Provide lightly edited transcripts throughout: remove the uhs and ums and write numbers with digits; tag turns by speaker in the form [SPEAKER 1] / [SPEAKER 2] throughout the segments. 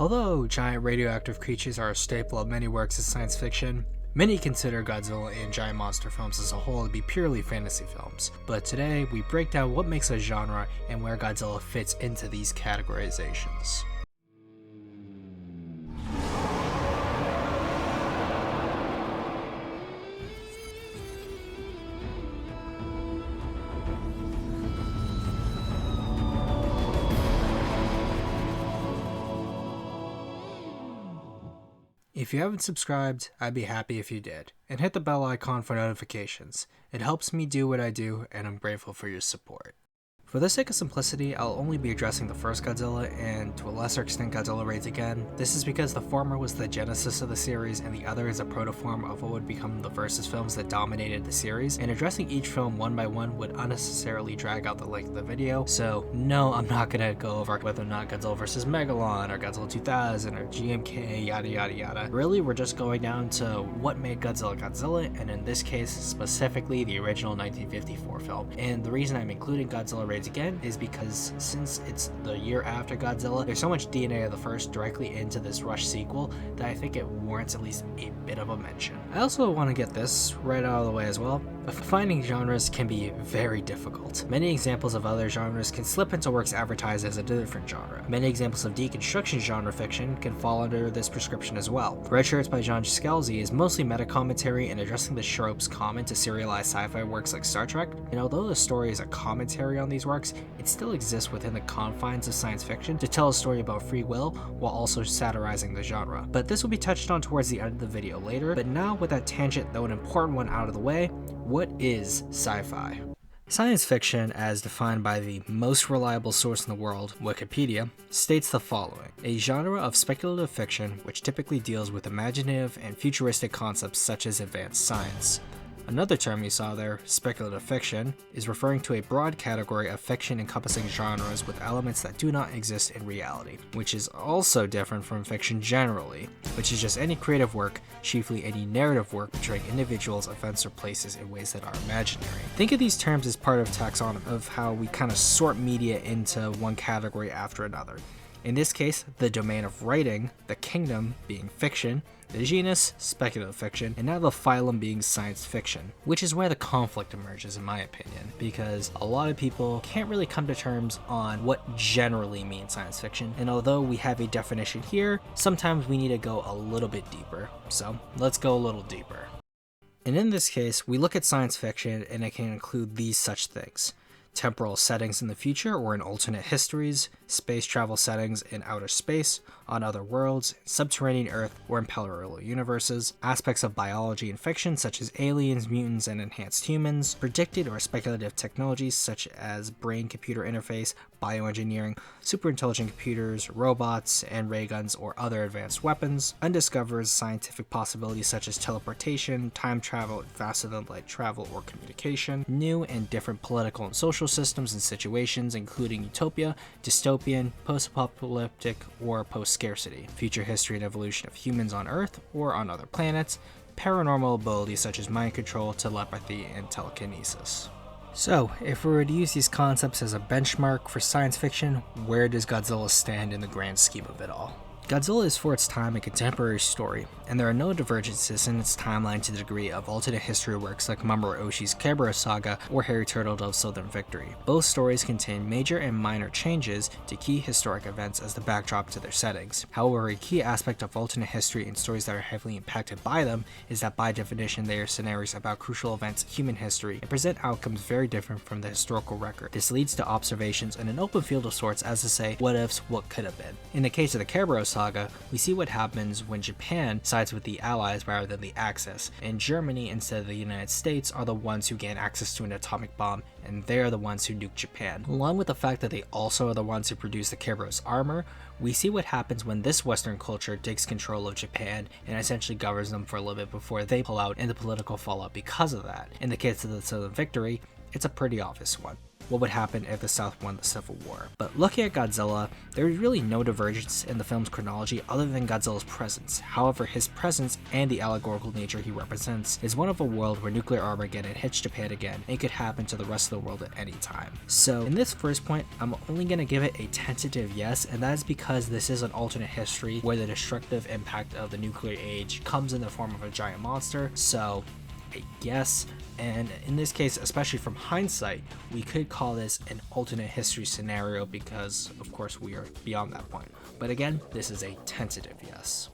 [SPEAKER 1] Although giant radioactive creatures are a staple of many works of science fiction, many consider Godzilla and giant monster films as a whole to be purely fantasy films. But today, we break down what makes a genre and where Godzilla fits into these categorizations. If you haven't subscribed, I'd be happy if you did, and hit the bell icon for notifications. It helps me do what I do, and I'm grateful for your support. For the sake of simplicity, I'll only be addressing the first Godzilla and, to a lesser extent, Godzilla Raids Again. This is because the former was the genesis of the series, and the other is a protoform of what would become the versus films that dominated the series, and addressing each film one by one would unnecessarily drag out the length of the video, so no, I'm not gonna go over whether or not Godzilla vs. Megalon, or Godzilla 2000, or GMK, yada yada yada. Really, we're just going down to what made Godzilla Godzilla, and in this case, specifically the original 1954 film. And the reason I'm including Godzilla Raids Again is because since it's the year after Godzilla, there's so much DNA of the first directly into this rush sequel that I think it warrants at least a bit of a mention. I also want to get this right out of the way as well. Finding genres can be very difficult. Many examples of other genres can slip into works advertised as a different genre. Many examples of deconstruction genre fiction can fall under this prescription as well. Red Shirts by John Scalzi is mostly meta-commentary and addressing the tropes common to serialized sci-fi works like Star Trek, and although the story is a commentary on these works, it still exists within the confines of science fiction to tell a story about free will while also satirizing the genre. But this will be touched on towards the end of the video later, but now with that tangent though an important one out of the way, what is sci-fi? Science fiction, as defined by the most reliable source in the world, Wikipedia, states the following: a genre of speculative fiction which typically deals with imaginative and futuristic concepts such as advanced science. Another term you saw there, speculative fiction, is referring to a broad category of fiction encompassing genres with elements that do not exist in reality, which is also different from fiction generally, which is just any creative work, chiefly any narrative work portraying individuals, events, or places in ways that are imaginary. Think of these terms as part of taxonomy, of how we kind of sort media into one category after another. In this case, the domain of writing, the kingdom being fiction, the genus, speculative fiction, and now the phylum being science fiction, which is where the conflict emerges in my opinion, because a lot of people can't really come to terms on what generally means science fiction, and although we have a definition here, sometimes we need to go a little bit deeper, so let's go a little deeper. And in this case, we look at science fiction and it can include these such things: temporal settings in the future or in alternate histories, space travel settings in outer space, on other worlds, subterranean Earth, or in parallel universes, aspects of biology and fiction such as aliens, mutants, and enhanced humans, predicted or speculative technologies such as brain-computer interface, bioengineering, superintelligent computers, robots, and ray guns or other advanced weapons, undiscovered scientific possibilities such as teleportation, time travel, faster than light travel or communication, new and different political and social systems and situations including utopia, dystopian, post-apocalyptic, or post-scarcity, future history and evolution of humans on Earth or on other planets, paranormal abilities such as mind control, telepathy, and telekinesis. So, if we were to use these concepts as a benchmark for science fiction, where does Godzilla stand in the grand scheme of it all? Godzilla is for its time a contemporary story, and there are no divergences in its timeline to the degree of alternate history works like Mamoru Oshie's Kerbero Saga or Harry Turtledove's Southern Victory. Both stories contain major and minor changes to key historic events as the backdrop to their settings. However, a key aspect of alternate history and stories that are heavily impacted by them is that by definition they are scenarios about crucial events in human history and present outcomes very different from the historical record. This leads to observations in an open field of sorts, as to say, what ifs, what could have been. In the case of the Kerbero Saga, we see what happens when Japan sides with the Allies rather than the Axis, and Germany instead of the United States are the ones who gain access to an atomic bomb, and they're the ones who nuke Japan. Along with the fact that they also are the ones who produce the Kerbero's armor, we see what happens when this Western culture takes control of Japan and essentially governs them for a little bit before they pull out and the political fallout because of that. In the case of the Southern Victory, it's a pretty obvious one. what would happen if the South won the Civil War. But looking at Godzilla, there is really no divergence in the film's chronology other than Godzilla's presence. However, his presence and the allegorical nature he represents is one of a world where nuclear Armageddon hits Japan again, and it could happen to the rest of the world at any time. So in this first point, I'm only going to give it a tentative yes, and that is because this is an alternate history where the destructive impact of the nuclear age comes in the form of a giant monster, so a yes. And in this case, especially from hindsight, we could call this an alternate history scenario because, of course, we are beyond that point. But again, this is a tentative yes.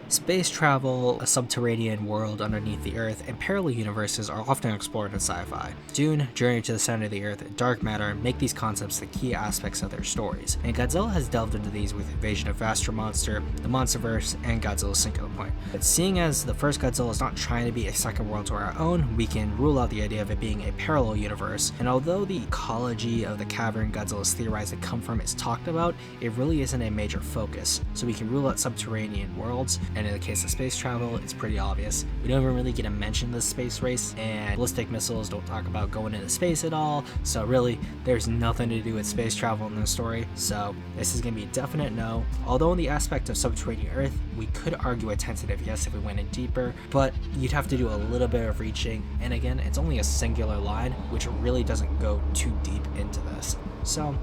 [SPEAKER 1] Space travel, a subterranean world underneath the Earth, and parallel universes are often explored in sci-fi. Dune, Journey to the Center of the Earth, and Dark Matter make these concepts the key aspects of their stories, and Godzilla has delved into these with Invasion of Astro Monster, the Monsterverse, and Godzilla's Singular Point. But seeing as the first Godzilla is not trying to be a second world to our own, we can rule out the idea of it being a parallel universe, and although the ecology of the cavern Godzilla's theorized to come from is talked about, it really isn't a major focus, so we can rule out subterranean worlds. And in the case of space travel, it's pretty obvious. We don't even really get to mention the space race, and ballistic missiles don't talk about going into space at all, so really, there's nothing to do with space travel in this story, so this is going to be a definite no. Although in the aspect of subterranean Earth, we could argue a tentative yes if we went in deeper, but you'd have to do a little bit of reaching, and again, it's only a singular line, which really doesn't go too deep into this, so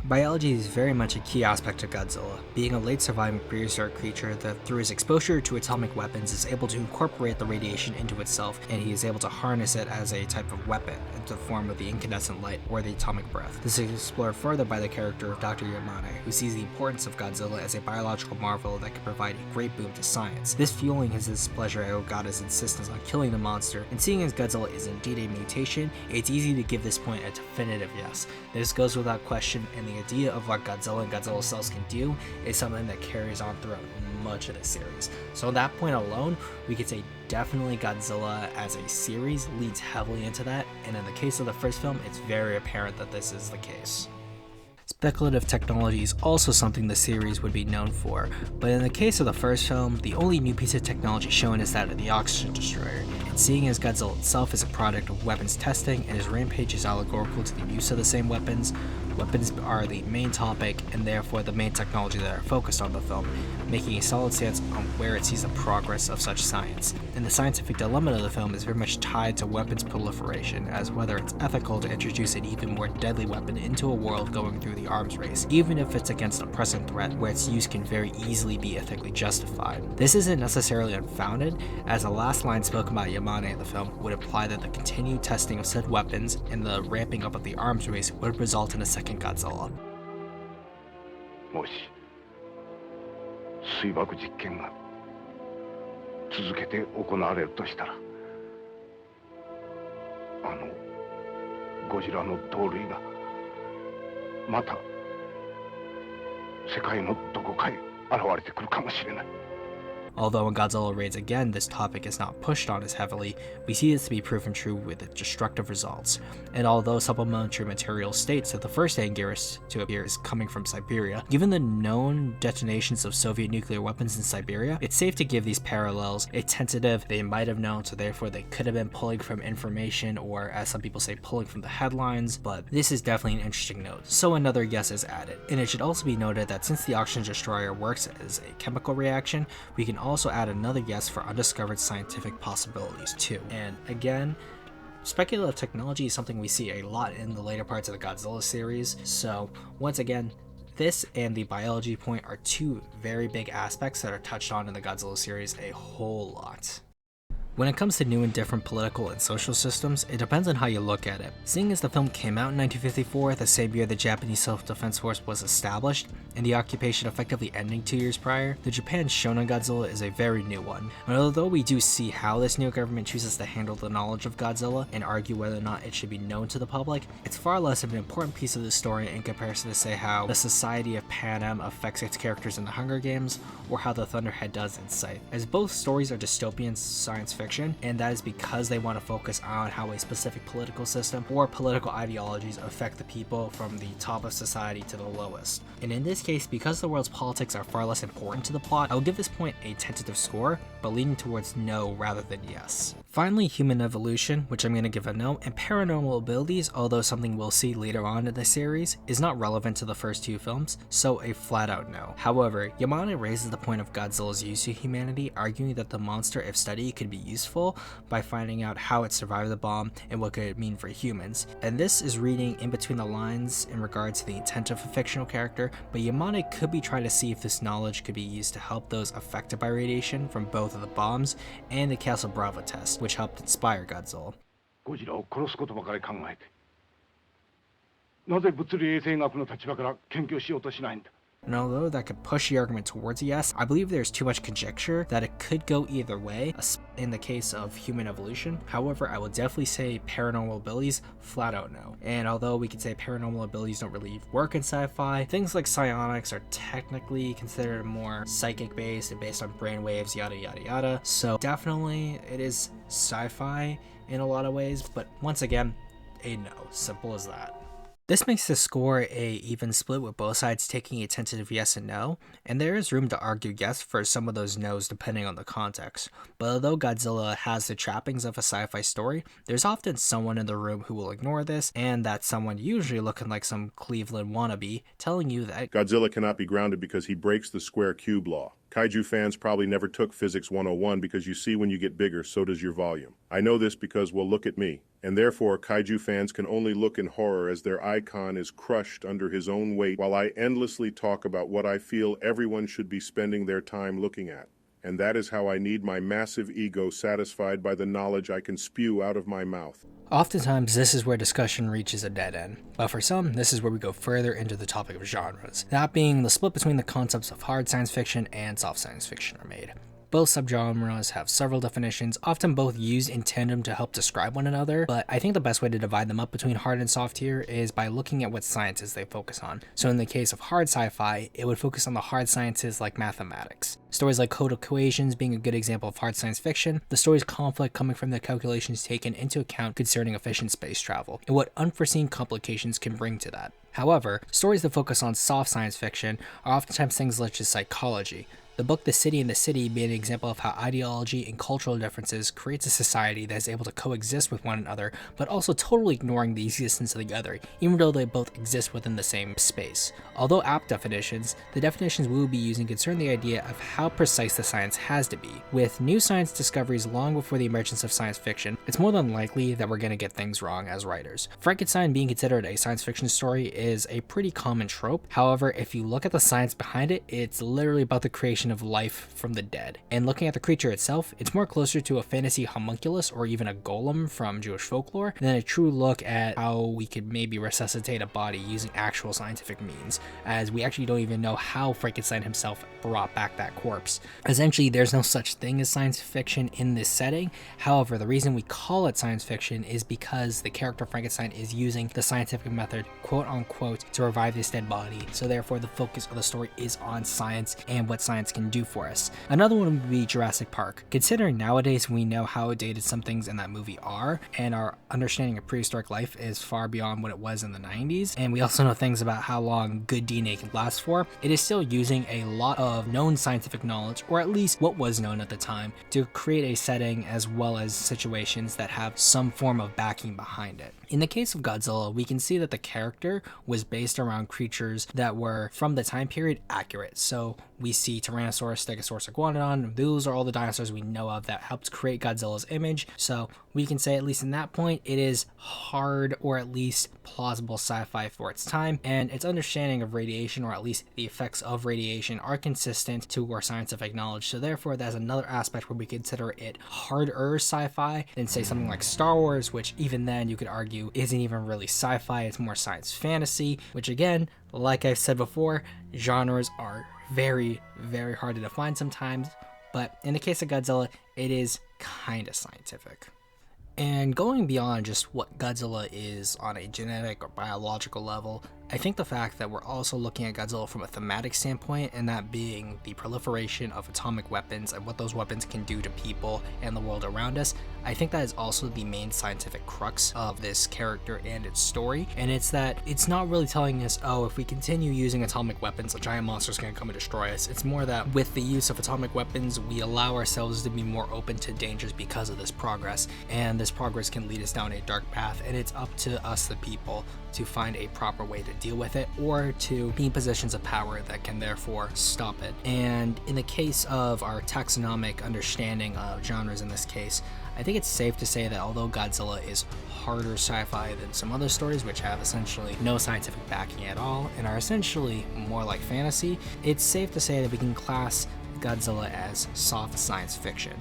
[SPEAKER 1] biology is very much a key aspect of Godzilla, being a late surviving prehistoric creature that through his exposure to atomic weapons is able to incorporate the radiation into itself, and he is able to harness it as a type of weapon into the form of the incandescent light or the atomic breath. This is explored further by the character of Dr. Yamane, who sees the importance of Godzilla as a biological marvel that can provide a great boon to science. This fueling his displeasure at Ogata's insistence on killing the monster, and seeing as Godzilla is indeed a mutation, it's easy to give this point a definitive yes. This goes without question, and the idea of what Godzilla and Godzilla cells can do is something that carries on throughout much of the series. So on that point alone, we could say definitely Godzilla as a series leads heavily into that, and in the case of the first film, it's very apparent that this is the case. Speculative technology is also something the series would be known for, but in the case of the first film, the only new piece of technology shown is that of the Oxygen Destroyer, and seeing as Godzilla itself is a product of weapons testing and his rampage is allegorical to the use of the same weapons, weapons are the main topic and therefore the main technology that are focused on the film, making a solid stance on where it sees the progress of such science. And the scientific dilemma of the film is very much tied to weapons proliferation, as whether it's ethical to introduce an even more deadly weapon into a world going through the arms race, even if it's against a present threat where its use can very easily be ethically justified. This isn't necessarily unfounded, as the last line spoken by Yamane in the film would imply that the continued testing of said weapons and the ramping up of the arms race would result in a second Godzilla.
[SPEAKER 2] もし水爆実験が続けて行われるとしたら、あのゴジラの同類がまた世界のどこかへ現れてくるかもしれない。
[SPEAKER 1] Although in Godzilla Raids again, this topic is not pushed on as heavily, we see this to be proven true with its destructive results. And although supplementary material states that the first Anguirus to appear is coming from Siberia, given the known detonations of Soviet nuclear weapons in Siberia, it's safe to give these parallels a tentative they might have known, so therefore they could have been pulling from information, or as some people say, pulling from the headlines, but this is definitely an interesting note, so another yes is added. And it should also be noted that since the Oxygen Destroyer works as a chemical reaction, we can also add another yes for undiscovered scientific possibilities too. And again, speculative technology is something we see a lot in the later parts of the Godzilla series, so once again, this and the biology point are two very big aspects that are touched on in the Godzilla series a whole lot. When it comes to new and different political and social systems, it depends on how you look at it. Seeing as the film came out in 1954, the same year the Japanese Self-Defense Force was established, and the occupation effectively ending 2 years prior, the Japan shown on Godzilla is a very new one. And although we do see how this new government chooses to handle the knowledge of Godzilla and argue whether or not it should be known to the public, it's far less of an important piece of the story in comparison to say how the society of Panem affects its characters in the Hunger Games, or how the Thunderhead does in Scythe, as both stories are dystopian science fiction, and that is because they want to focus on how a specific political system or political ideologies affect the people from the top of society to the lowest. And in this case, because the world's politics are far less important to the plot, I will give this point a tentative score, but leaning towards no rather than yes. Finally, human evolution, which I'm going to give a no, and paranormal abilities, although something we'll see later on in the series, is not relevant to the first two films, so a flat out no. However, Yamane raises the point of Godzilla's use to humanity, arguing that the monster, if studied, could be useful by finding out how it survived the bomb and what could it mean for humans. And this is reading in between the lines in regards to the intent of a fictional character, but Yamane could be trying to see if this knowledge could be used to help those affected by radiation from both of the bombs and the Castle Bravo test, which helped inspire Godzilla.
[SPEAKER 2] ゴジラを殺すことばかり考えて、なぜ物理衛生学の立場から研究しようとしないんだ。
[SPEAKER 1] And although that could push the argument towards a yes, I believe there's too much conjecture that it could go either way in the case of human evolution. However, I will definitely say paranormal abilities, flat out no. And although we could say paranormal abilities don't really work in sci-fi, things like psionics are technically considered more psychic based and based on brainwaves, yada yada yada. So definitely it is sci-fi in a lot of ways, but once again, a no. Simple as that. This makes the score a even split with both sides taking a tentative yes and no, and there is room to argue yes for some of those no's depending on the context. But although Godzilla has the trappings of a sci-fi story, there's often someone in the room who will ignore this, and that someone usually looking like some Cleveland wannabe telling you that
[SPEAKER 3] Godzilla cannot be grounded because he breaks the square cube law. Kaiju fans probably never took Physics 101 because you see when you get bigger, so does your volume. I know this because, well, look at me. And therefore, Kaiju fans can only look in horror as their icon is crushed under his own weight while I endlessly talk about what I feel everyone should be spending their time looking at. And that is how I need my massive ego satisfied by the knowledge I can spew out of my mouth.
[SPEAKER 1] Oftentimes, this is where discussion reaches a dead end, but for some, this is where we go further into the topic of genres, that being the split between the concepts of hard science fiction and soft science fiction are made. Both subgenres have several definitions, often both used in tandem to help describe one another, but I think the best way to divide them up between hard and soft here is by looking at what sciences they focus on. So in the case of hard sci-fi, it would focus on the hard sciences like mathematics. Stories like Code Equations being a good example of hard science fiction, the story's conflict coming from the calculations taken into account concerning efficient space travel, and what unforeseen complications can bring to that. However, stories that focus on soft science fiction are oftentimes things such as psychology. The book The City and the City being an example of how ideology and cultural differences creates a society that is able to coexist with one another, but also totally ignoring the existence of the other, even though they both exist within the same space. Although apt definitions, the definitions we will be using concern the idea of how precise the science has to be. With new science discoveries long before the emergence of science fiction, it's more than likely that we're going to get things wrong as writers. Frankenstein being considered a science fiction story is a pretty common trope. However, if you look at the science behind it, it's literally about the creation of life from the dead. And looking at the creature itself, it's more closer to a fantasy homunculus or even a golem from Jewish folklore than a true look at how we could maybe resuscitate a body using actual scientific means, as we actually don't even know how Frankenstein himself brought back that corpse. Essentially, there's no such thing as science fiction in this setting. However, the reason we call it science fiction is because the character Frankenstein is using the scientific method, quote unquote, to revive this dead body. So therefore, the focus of the story is on science and what science can do for us. Another one would be Jurassic Park. Considering nowadays we know how outdated some things in that movie are, and our understanding of prehistoric life is far beyond what it was in the 90s, and we also know things about how long good DNA can last for, it is still using a lot of known scientific knowledge, or at least what was known at the time, to create a setting as well as situations that have some form of backing behind it. In the case of Godzilla, we can see that the character was based around creatures that were, from the time period, accurate. So we see Tyrannosaurus, Stegosaurus, Iguanodon. Those are all the dinosaurs we know of that helped create Godzilla's image. So we can say, at least in that point, it is hard or at least plausible sci-fi for its time, and its understanding of radiation, or at least the effects of radiation, are consistent to our scientific knowledge. So therefore, that's another aspect where we consider it harder sci-fi than say something like Star Wars, which even then you could argue isn't even really sci-fi, it's more science fantasy, which again, like I've said before, genres are very, very hard to define sometimes, but in the case of Godzilla, it is kind of scientific. And going beyond just what Godzilla is on a genetic or biological level, I think the fact that we're also looking at Godzilla from a thematic standpoint, and that being the proliferation of atomic weapons and what those weapons can do to people and the world around us, I think that is also the main scientific crux of this character and its story. And it's that it's not really telling us, oh, if we continue using atomic weapons, a giant monster is going to come and destroy us. It's more that with the use of atomic weapons, we allow ourselves to be more open to dangers because of this progress. And this progress can lead us down a dark path, and it's up to us, the people, to find a proper way to deal with it, or to be in positions of power that can therefore stop it. And in the case of our taxonomic understanding of genres in this case, I think it's safe to say that although Godzilla is harder sci-fi than some other stories which have essentially no scientific backing at all and are essentially more like fantasy, it's safe to say that we can class Godzilla as soft science fiction.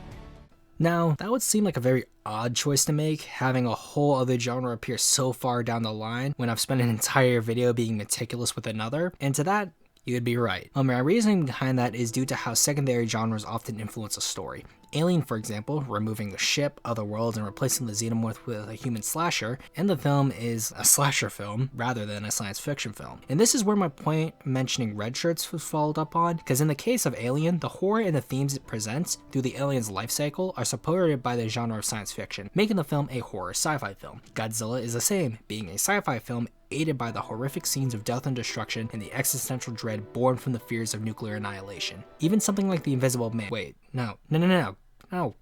[SPEAKER 1] Now, that would seem like a very odd choice to make, having a whole other genre appear so far down the line when I've spent an entire video being meticulous with another, and to that, you would be right. My reasoning behind that is due to how secondary genres often influence a story. Alien, for example, removing the ship, other worlds, and replacing the xenomorph with a human slasher, and the film is a slasher film rather than a science fiction film. And this is where my point mentioning red shirts was followed up on, because in the case of Alien, the horror and the themes it presents through the alien's life cycle are supported by the genre of science fiction, making the film a horror sci-fi film. Godzilla is the same, being a sci-fi film aided by the horrific scenes of death and destruction and the existential dread born from the fears of nuclear annihilation. Even something like The Invisible Man. Wait, no,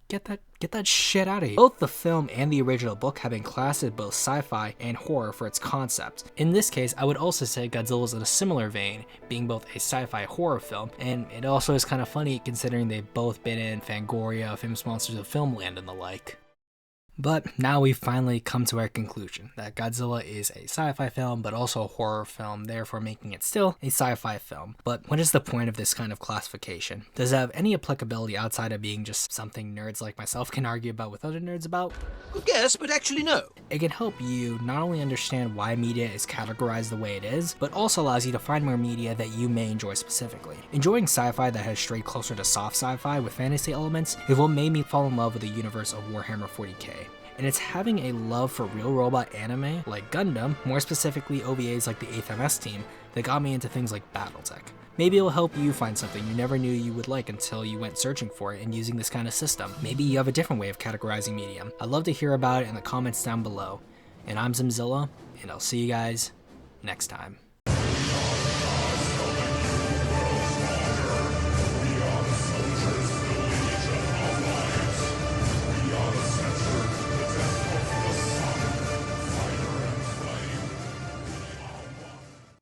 [SPEAKER 1] get that shit out of here. Both the film and the original book have been classed as both sci-fi and horror for its concept. In this case, I would also say Godzilla is in a similar vein, being both a sci-fi horror film, and it also is kind of funny considering they've both been in Fangoria, Famous Monsters of Filmland, and the like. But now we've finally come to our conclusion that Godzilla is a sci-fi film, but also a horror film, therefore making it still a sci-fi film. But what is the point of this kind of classification? Does it have any applicability outside of being just something nerds like myself can argue about with other nerds about?
[SPEAKER 4] Good guess, but actually no.
[SPEAKER 1] It can help you not only understand why media is categorized the way it is, but also allows you to find more media that you may enjoy specifically. Enjoying sci-fi that has strayed closer to soft sci-fi with fantasy elements is what made me fall in love with the universe of Warhammer 40k. And it's having a love for real robot anime like Gundam, more specifically OVAs like the 8th MS team, that got me into things like Battletech. Maybe it'll help you find something you never knew you would like until you went searching for it and using this kind of system. Maybe you have a different way of categorizing medium. I'd love to hear about it in the comments down below. And I'm Zimzilla, and I'll see you guys next time.